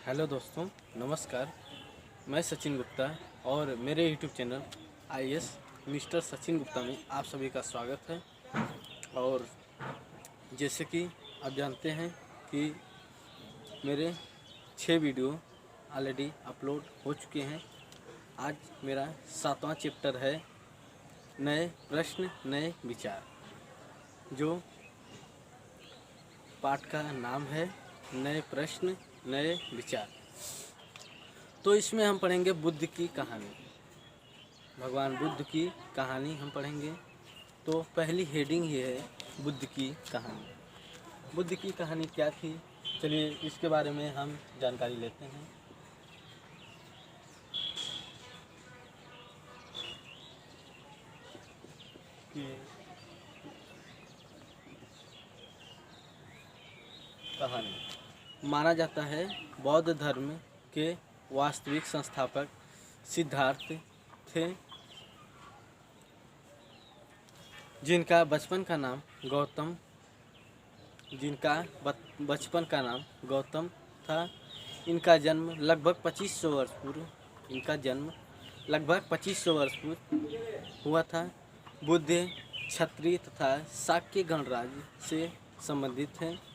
Hello दोस्तों, नमस्कार। मैं सचिन गुप्ता और मेरे YouTube channel IAS mister Sachin Gupta में आप सभी का स्वागत है। और जैसे कि आप जानते हैं कि मेरे 6 वीडियो ऑलरेडी अपलोड हो चुके हैं। आज मेरा 7वां चैप्टर है नए प्रश्न नए विचार, जो पाठ का नाम है नए प्रश्न नए विचार। तो इसमें हम पढ़ेंगे बुद्ध की कहानी, भगवान बुद्ध की कहानी हम पढ़ेंगे। तो पहली हेडिंग ये है बुद्ध की कहानी। बुद्ध की कहानी क्या थी, चलिए इसके बारे में हम जानकारी लेते हैं। कि कहानी माना जाता है बौद्ध धर्म के वास्तविक संस्थापक सिद्धार्थ थे, जिनका बचपन का नाम गौतम था। इनका जन्म लगभग 2500 वर्ष पूर्व हुआ था। बुद्ध क्षत्रिय तथा शाक्य गणराज्य से संबंधित है।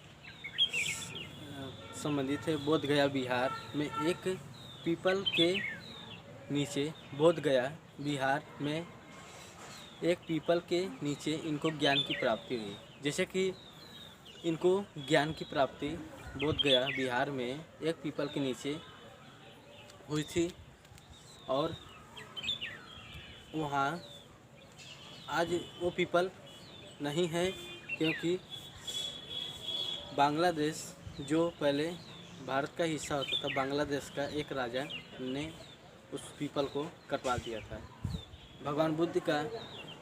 बोध गया बिहार में एक पीपल के नीचे इनको ज्ञान की प्राप्ति हुई। जैसे कि इनको ज्ञान की प्राप्ति बोध गया बिहार में एक पीपल के नीचे हुई थी। और वहाँ आज वो पीपल नहीं है, क्योंकि बांग्लादेश जो पहले भारत का हिस्सा होता था, बांग्लादेश का एक राजा ने उस पीपल को कटवा दिया था। भगवान बुद्ध का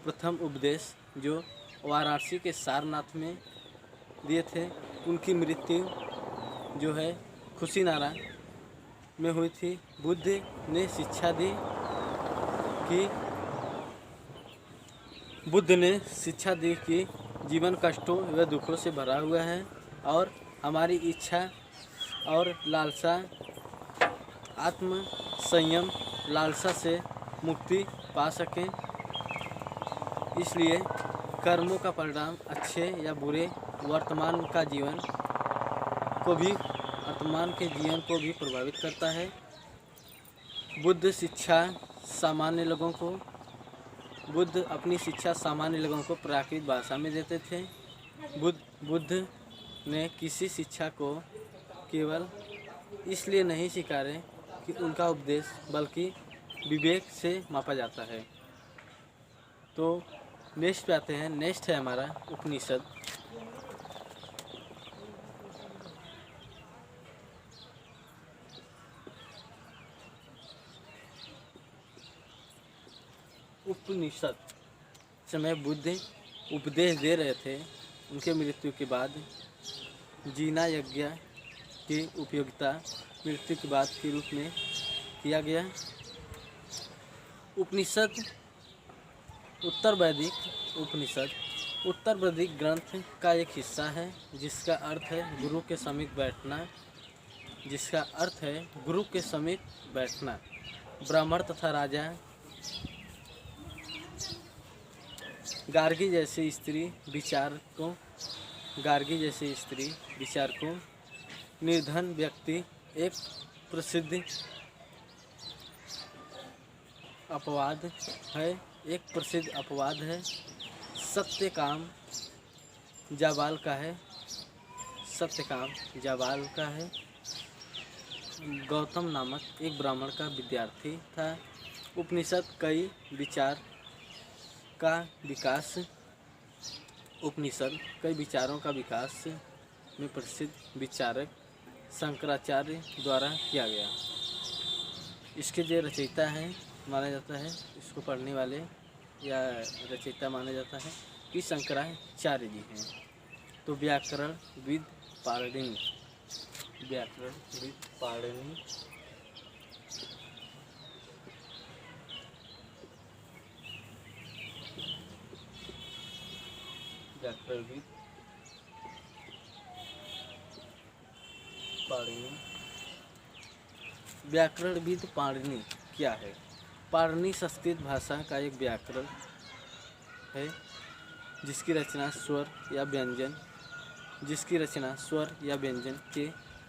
प्रथम उपदेश जो वाराणसी के सारनाथ में दिए थे, उनकी मृत्यु जो है कुशीनारा में हुई थी। बुद्ध ने शिक्षा दी कि जीवन कष्टों व दुखों से भरा हुआ है और हमारी इच्छा और लालसा, आत्म संयम लालसा से मुक्ति पा सकें। इसलिए कर्मों का परिणाम अच्छे या बुरे वर्तमान के जीवन को भी प्रभावित करता है। बुद्ध अपनी शिक्षा सामान्य लोगों को प्राकृत भाषा में देते थे। बुद्ध ने किसी शिक्षा को केवल इसलिए नहीं स्वीकारे कि उनका उपदेश, बल्कि विवेक से मापा जाता है। तो नेक्स्ट पे आते हैं। नेक्स्ट है हमारा उपनिषद। समय बुद्ध उपदेश दे रहे थे, उनके मृत्यु के बाद जीना यज्ञ की उपयोगिता मृत्यु के बाद के रूप में किया गया। उपनिषद उत्तर वैदिक ग्रंथ का एक हिस्सा है, जिसका अर्थ है गुरु के समीप बैठना। ब्राह्मण तथा राजा, गार्गी जैसे स्त्री विचारकों, निर्धन व्यक्ति। एक प्रसिद्ध अपवाद है सत्यकाम जाबाल का है। गौतम नामक एक ब्राह्मण का विद्यार्थी था। उपनिषद कई विचारों का विकास में प्रसिद्ध विचारक शंकराचार्य द्वारा किया गया। इसके जो रचयिता हैं माना जाता है, इसको पढ़ने वाले या रचयिता माना जाता है कि शंकराचार्य जी हैं। तो व्याकरणविद पाणिनि व्याकरणविद पाणिनि क्या है? पाणिनि संस्कृत भाषा का एक व्याकरण है जिसकी रचना स्वर या व्यंजन के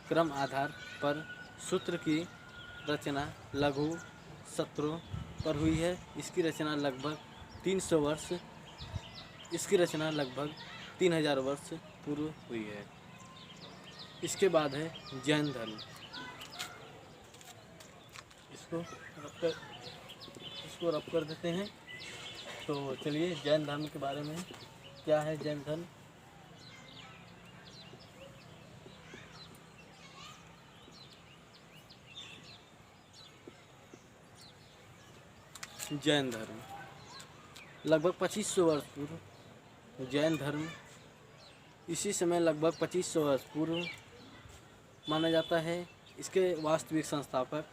क्रम आधार पर सूत्र की रचना लघु सत्रों पर हुई है। इसकी रचना लगभग 3000 वर्ष पूर्व हुई है। इसके बाद है जैन धर्म। इसको रब कर देते हैं। तो चलिए जैन धर्म के बारे में क्या है। जैन धर्म लगभग 2500 वर्ष पूर्व जैन धर्म इसी समय लगभग 2500 वर्ष पूर्व माना जाता है। इसके वास्तविक संस्थापक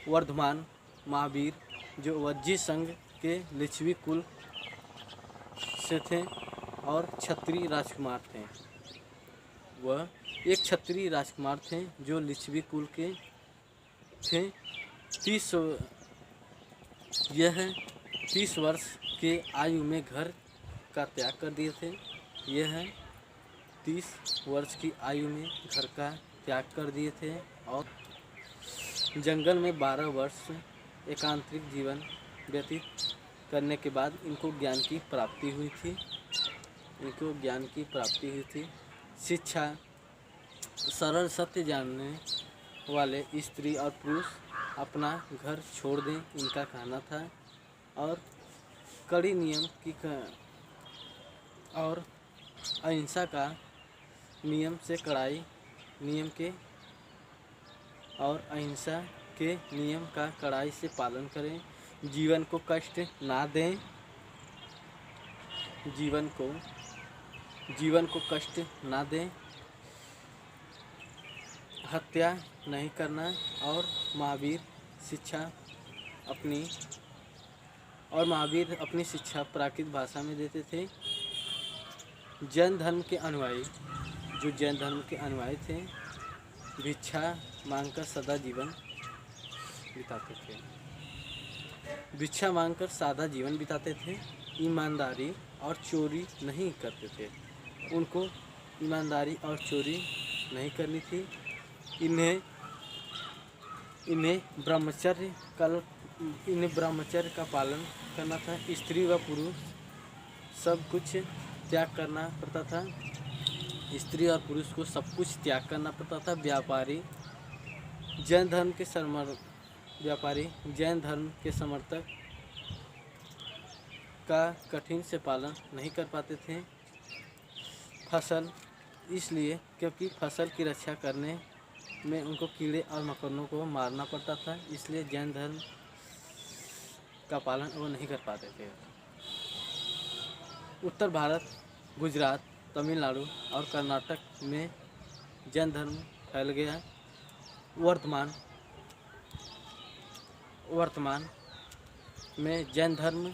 वर्धमान महावीर जो वज्जी संघ के लिच्छवी कुल से थे और क्षत्रिय राजकुमार थे। वह एक क्षत्रिय राजकुमार थे जो लिच्छवी कुल के थे। 30 वर्ष के आयु में घर का त्याग कर दिए थे। यह 30 वर्ष की आयु में घर का त्याग कर दिए थे और जंगल में 12 वर्ष एकांतरिक जीवन व्यतीत करने के बाद इनको ज्ञान की प्राप्ति हुई थी। शिक्षा सरल सत्य जानने वाले स्त्री और पुरुष अपना घर छोड़ दें, इनका कहना था। और कड़ी और अहिंसा का अहिंसा के नियम का कड़ाई से पालन करें। जीवन को कष्ट ना दें, हत्या नहीं करना। और महावीर अपनी शिक्षा प्राकृत भाषा में देते थे। जैन धर्म के अनुयायी थे भिक्षा मांगकर सादा जीवन बिताते थे। ईमानदारी और चोरी नहीं करते थे। उनको ईमानदारी और चोरी नहीं करनी थी। इन्हें ब्रह्मचर्य का पालन करना था। स्त्री व पुरुष सब कुछ त्याग करना पड़ता था। स्त्री और पुरुष को सब कुछ त्याग करना पड़ता था। व्यापारी जैन धर्म के समर्थक का कठिन से पालन नहीं कर पाते थे। फसल इसलिए क्योंकि फसल की रक्षा करने में उनको कीड़े और मकड़ों को मारना पड़ता था, इसलिए जैन धर्म का पालन वो नहीं कर पाते थे। उत्तर भारत, गुजरात, तमिलनाडु और कर्नाटक में जैन धर्म फैल गया। वर्तमान में जैन धर्म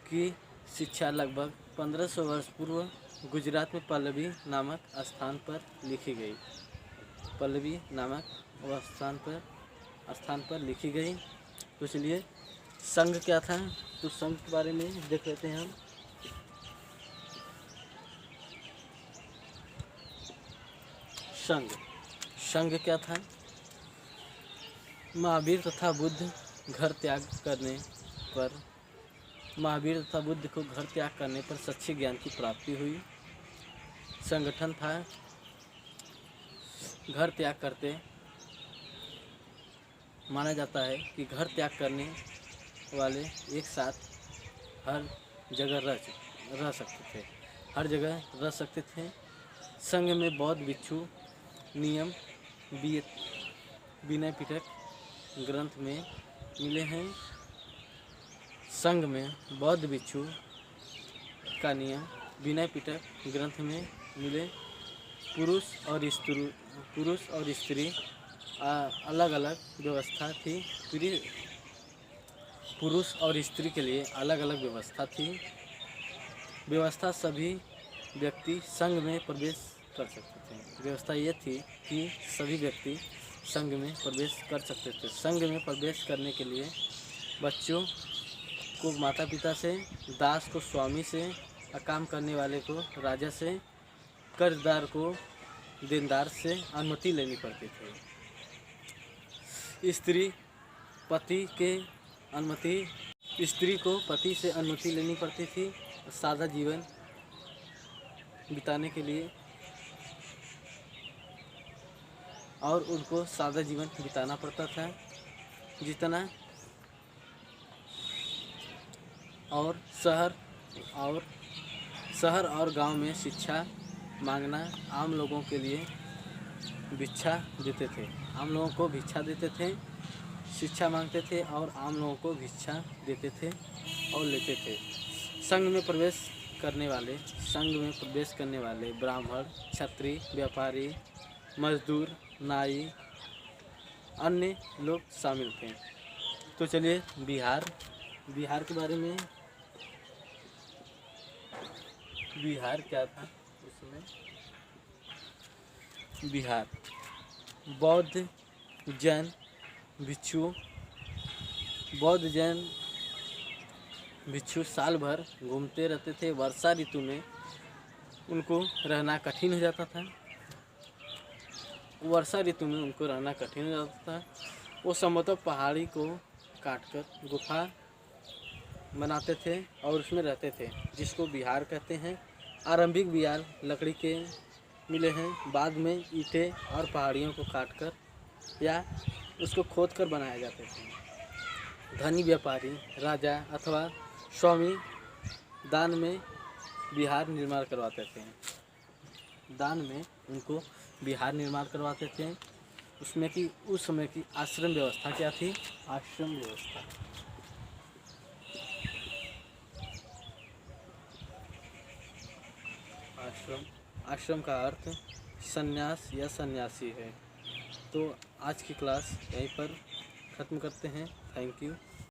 की शिक्षा लगभग 1500 वर्ष पूर्व गुजरात में पल्लवी नामक स्थान पर लिखी गई। तो चलिए संघ क्या था, तो संघ के बारे में देख लेते हैं हम। संघ क्या था? महावीर तथा बुद्ध को घर त्याग करने पर सच्चे ज्ञान की प्राप्ति हुई। संगठन था। घर त्याग करते माना जाता है कि घर त्याग करने वाले एक साथ हर जगह रह सकते थे। संघ में बौद्ध भिक्षु नियम विनय पिटक ग्रंथ में मिले हैं। संघ में बौद्ध भिक्षु का नियम विनय पिटक ग्रंथ में मिले। पुरुष और स्त्री अलग अलग व्यवस्था थी। पुरुष और स्त्री के लिए अलग अलग व्यवस्था थी। व्यवस्था सभी व्यक्ति संघ में प्रवेश कर सकते थे। व्यवस्था ये थी कि सभी व्यक्ति संघ में प्रवेश कर सकते थे। संघ में प्रवेश करने के लिए बच्चों को माता पिता से, दास को स्वामी से, काम करने वाले को राजा से, कर्जदार को देनदार से अनुमति लेनी पड़ती थी। स्त्री को पति से अनुमति लेनी पड़ती थी सादा जीवन बिताने के लिए, और उनको सादा जीवन बिताना पड़ता था जितना। और शहर और गांव में शिक्षा मांगना आम लोगों के लिए भिक्षा देते थे। आम लोगों को भिक्षा देते थे, शिक्षा मांगते थे और आम लोगों को भिक्षा देते थे और लेते थे। संघ में प्रवेश करने वाले ब्राह्मण, क्षत्रिय, व्यापारी, मजदूर, नाई, अन्य लोग शामिल थे। तो चलिए बिहार के बारे में। बिहार क्या था उसमें? बिहार बौद्ध जैन भिक्षु साल भर घूमते रहते थे। वर्षा ऋतु में उनको रहना कठिन हो जाता था। वो समतल पहाड़ी को काटकर गुफा बनाते थे और उसमें रहते थे, जिसको बिहार कहते हैं। आरंभिक बिहार लकड़ी के मिले हैं, बाद में ईंटें और पहाड़ियों को काटकर या उसको खोदकर बनाए जाते थे। धनी व्यापारी, राजा अथवा स्वामी दान में बिहार निर्माण करवाते थे। उसमें कि उस समय की आश्रम व्यवस्था क्या थी? आश्रम का अर्थ संन्यास या सन्यासी है। तो आज की क्लास यहीं पर ख़त्म करते हैं। Thank you.